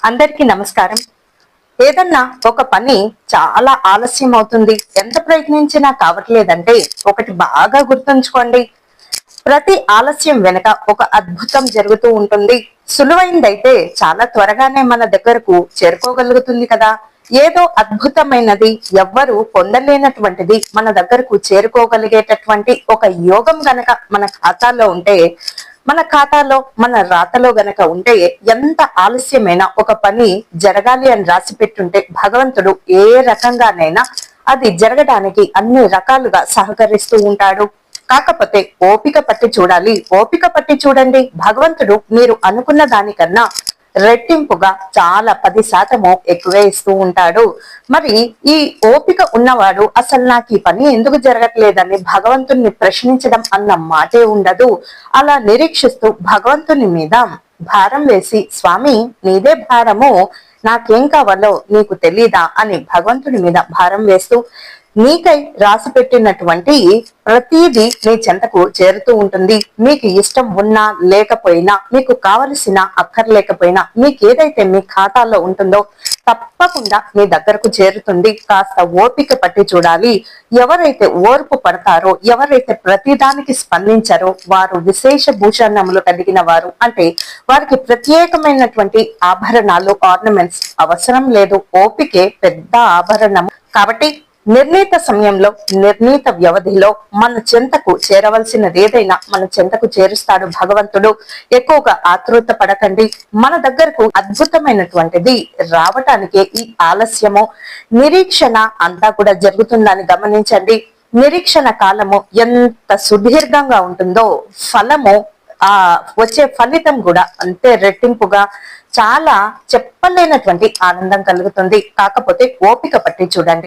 అందరికీ నమస్కారం. ఏదన్నా ఒక పని చాలా ఆలస్యం అవుతుంది, ఎంత ప్రయత్నించినా కావట్లేదంటే ఒకటి బాగా గుర్తుంచుకోండి. ప్రతి ఆలస్యం వెనుక ఒక అద్భుతం జరుగుతూ ఉంటుంది. సులువైందైతే చాలా త్వరగానే మన దగ్గరకు చేరుకోగలుగుతుంది కదా. ఏదో అద్భుతమైనది, ఎవ్వరు పొందలేనటువంటిది మన దగ్గరకు చేరుకోగలిగేటటువంటి ఒక యోగం గనక మన ఖాతాలో ఉంటే, మన ఖాతాలో మన రాతలో గనక ఉంటే, ఎంత ఆలస్యమైనా ఒక పని జరగాలి అని రాసి పెట్టుంటే భగవంతుడు ఏ రకంగానైనా అది జరగడానికి అన్ని రకాలుగా సహకరిస్తూ ఉంటాడు. కాకపోతే ఓపిక పట్టి చూడాలి. ఓపిక పట్టి చూడండి, భగవంతుడు మీరు అనుకున్న దానికన్నా రెట్టింపుగా చాలా 10% ఎక్కువే ఇస్తూ ఉంటాడు. మరి ఈ ఓపిక ఉన్నవాడు అసలు నాకు ఈ పని ఎందుకు జరగట్లేదని భగవంతుణ్ణి ప్రశ్నించడం అన్న మాటే ఉండదు. అలా నిరీక్షిస్తూ భగవంతుని మీద భారం వేసి, స్వామి నీదే భారము, నాకేం కావాలో నీకు తెలీదా అని భగవంతుని మీద భారం వేస్తూ, నీకై రాసి పెట్టినటువంటి ప్రతిదీ నీ చెంతకు చేరుతూ ఉంటుంది. మీకు ఇష్టం ఉన్నా లేకపోయినా, మీకు కావలసిన అక్కర్లేకపోయినా, మీకు ఏదైతే మీ ఖాతాలో ఉంటుందో తప్పకుండా మీ దగ్గరకు చేరుతుంది. కాస్త ఓపిక పట్టి చూడాలి. ఎవరైతే ఓర్పు పడతారో, ఎవరైతే ప్రతిదానికి స్పందించారో వారు విశేష భూషణములు కలిగిన వారు. అంటే వారికి ప్రత్యేకమైనటువంటి ఆభరణాలు, ఆర్నమెంట్స్ అవసరం లేదు. ఓపికే పెద్ద ఆభరణము. కాబట్టి నిర్ణీత సమయంలో, నిర్ణీత వ్యవధిలో మన చెంతకు చేరవలసినది ఏదైనా మన చెంతకు చేరుస్తాడు భగవంతుడు. ఎక్కువగా ఆతృత పడకండి. మన దగ్గరకు అద్భుతమైనటువంటిది రావటానికే ఈ ఆలస్యము, నిరీక్షణ అంతా కూడా జరుగుతుందని గమనించండి. నిరీక్షణ కాలము ఎంత సుదీర్ఘంగా ఉంటుందో ఫలము, వచ్చే ఫలితం కూడా అంతే రెట్టింపుగా, చాలా చెప్పలేనటువంటి ఆనందం కలుగుతుంది. కాకపోతే ఓపిక పట్టి చూడండి.